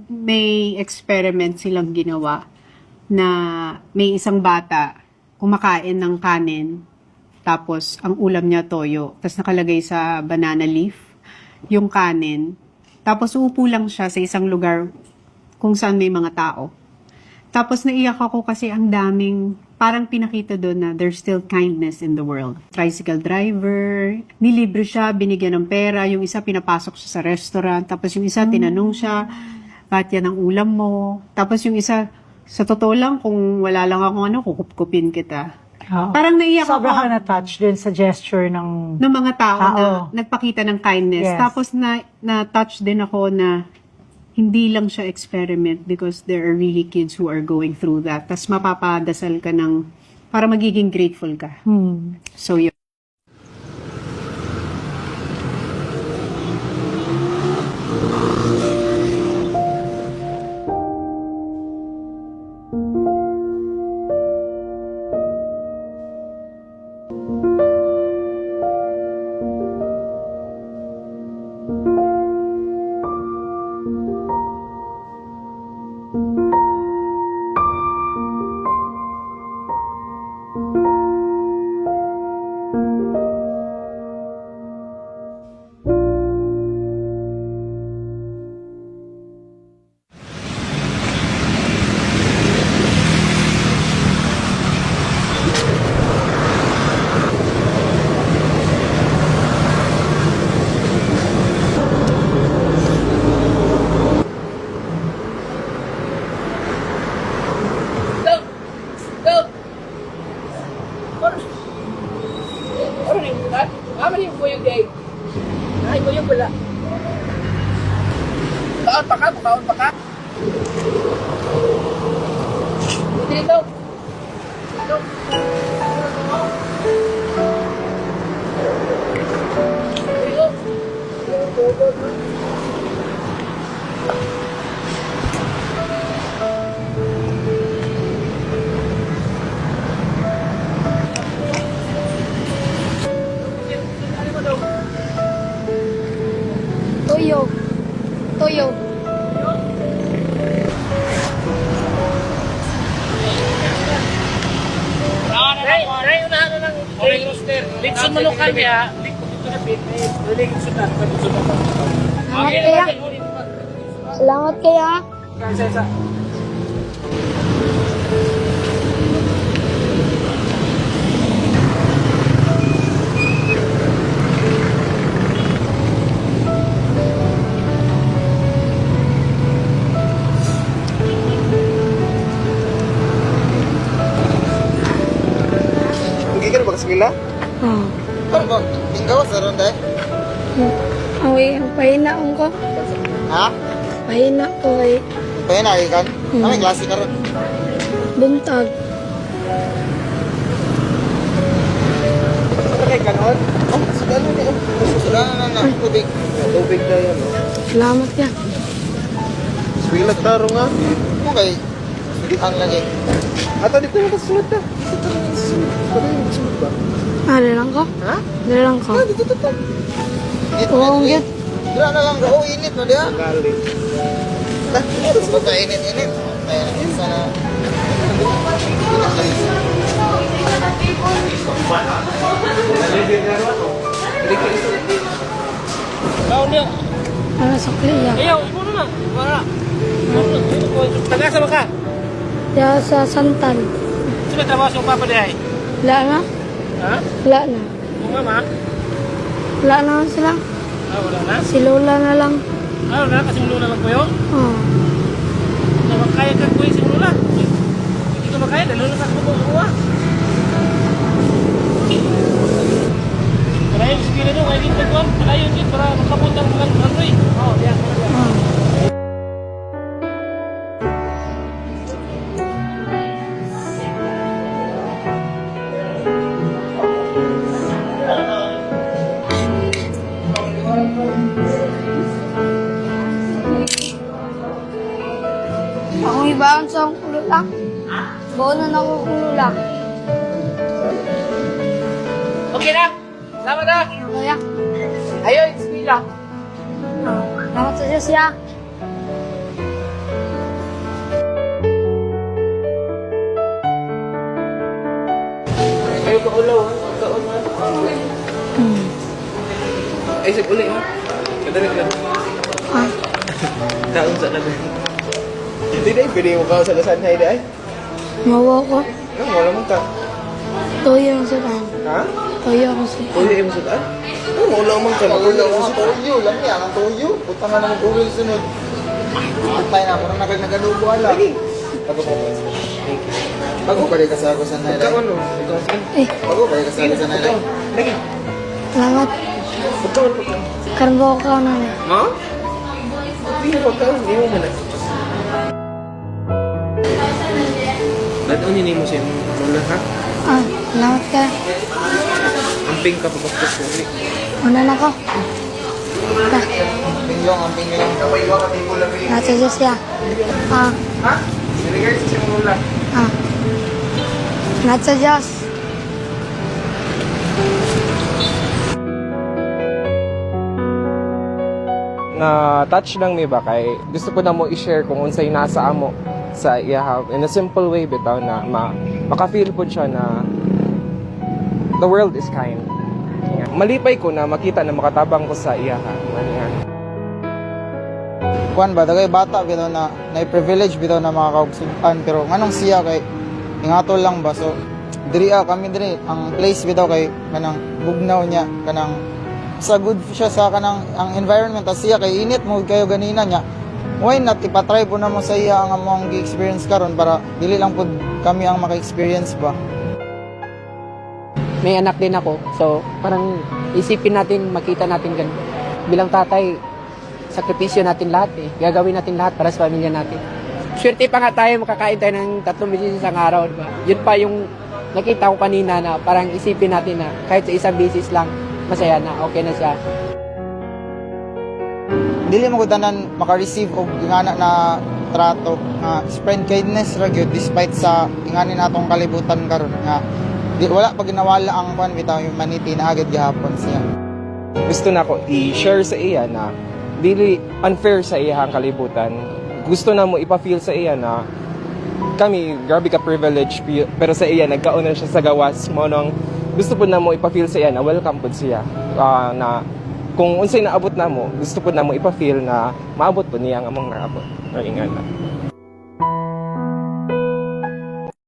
may experiment silang ginawa na may isang bata kumakain ng kanin, tapos ang ulam niya toyo, tapos nakalagay sa banana leaf yung kanin, tapos uupo lang siya sa isang lugar kung saan may mga tao. Tapos naiyak ako kasi ang daming, parang pinakita doon na there's still kindness in the world. Tricycle driver, nilibre siya, binigyan ng pera, yung isa pinapasok siya sa restaurant, tapos yung isa tinanong siya, bakit yan ang ulam mo? Tapos yung isa, sa totoo lang, kung wala lang akong ano, kukupkupin kita. Oo. Parang naiyak Sobra ako ka na-touch din sa gesture ng... ng mga tao na Tao. nagpakita ng kindness. Yes. Tapos na-touch din ako na hindi lang siya experiment because there are really kids who are going through that. Tapos mapapadasal ka ng para magiging grateful ka. So, yun. Kaon pa ka? Dito. Toyo. Toyo. Try unahan na lang. Orange roaster. Litson mo lokal niya. Dito na pit. Litson na. Salamat kaya. Salamat kaya. Isa. Pergi ka na ba kasila? Oh. Ano ba? Tinggaw sa ronda Awi, ang pahina ko. Ha? Pahina ko ay Kaya na kan? Ano yung klase ka ron? buntag. Ano kay kanon? Oh, sudan na niya. Sudan na. Tubig. Tubig na yan. Salamat ya. Sulat taro nga. Mo kay ang lagi. Ato dito na sulat ka. Sulat ba? Ano lang ko? Ha? Ano lang ko? Dito. Dito Oo, git. Dira na lang go init na dia. Galing. Ito sa pagka init. Ayan, sana. Kaon niya. Ano sukli ya? Ayaw, imo na. Para. Taga sa baka. Ya sa Santan. Sino trabaho sa papa dihay? Wala na? Ha? Wala na. Yung mama? Wala na sila. Wala na. Si Lola na lang. Wala na kasi mula lang po yun. Oh. Na makaya ka kuya si mula. Hindi ka makaya dahil na sa kuwa. Kaya yung spira nyo, kaya dito ko, malayo dito para makapunta ng mga Android. Oo, diyan. Oh. Ako ibaon sa akong kulula. Baon na ako kulula. Okay na? Sama na? Kaya, Ayaw, yung spira. salamat sa Diyos ya. kayo kaulaw, ha? Kaon ha? Ay, sig uli, ha? Kadalit ka. Ah, Kaon sa labi. Hindi na, pwede mo kaon sa lasan na ay. mawa ko. Ano, wala mong ka. Toyo ang sudan. Ha? Toyo ang sudan. Uli mo sa taan? Ano, wala mong ka. Wala mong sa toyo. Lang yan, ang toyo. Putang nga naman uwi sunod. Putay na, parang naganubo ala. Lagi. Bago pa pa. Thank you. Bago pa rin kasi ako sa nailay. Ikaw ano? Ikaw sige. Eh, Bago pa rin kasi ako sa nailay. Lagi. salamat. Pagkaon, pagkaon. Karbo ka na na. Ha? Hindi mo pagkaon, hindi mo muna. Ba't ano yun mo siya? Mula ha? Ah, salamat ka. Amping ka pagkakos ko. Una na ko. Ta, Amping lang. Kapay iwa ka tayo lang. nasa Diyos ya. Ah, Ha? Sige guys, si Mula. ah. Nasa Diyos. na touch lang mi ba kay gusto ko na mo i-share kung unsay nasa amo sa iyaha in a simple way bitaw na maka-feel po siya na the world is kind. Nga. Malipay ko na makita na makatabang ko sa iyaha. Kuan ba dagay bata bitaw na privilege bitaw na makakaugsugan pero nganong siya kay ingatol lang ba so diri kami diri ang place bitaw kay kanang bugnaw niya kanang sa good siya sa kanang ang environment as siya kay init mo kayo ganina niya why not ipatry po na mo sa iya ang among gi-experience karon para dili lang pud kami ang maka-experience ba. May anak din ako. So, parang isipin natin, makita natin ganun. Bilang tatay, sakripisyo natin lahat eh. Gagawin natin lahat para sa pamilya natin. Swerte pa nga tayo, makakain tayo ng 3 beses isang araw, diba? Yun pa yung nakita ko kanina na parang isipin natin na kahit sa isang beses lang, masaya na, okay na siya. Dili mo ko tanan maka-receive og ingana na trato nga spread kindness ra gyud despite sa inganin atong kalibutan karon nga di wala pa ginawala ang kwan bitaw humanity na agad gihapon siya. Gusto na ko i-share sa iya na dili unfair sa iya ang kalibutan. Gusto na mo ipa-feel sa iya na kami grabe ka privilege pero sa iya nagkaon na siya sa gawas mo nung gusto po na mo ipa-feel sa iya na welcome po siya na kung unsay naabot na mo gusto po na mo ipa-feel na maabot po niya ang among naabot or ingana.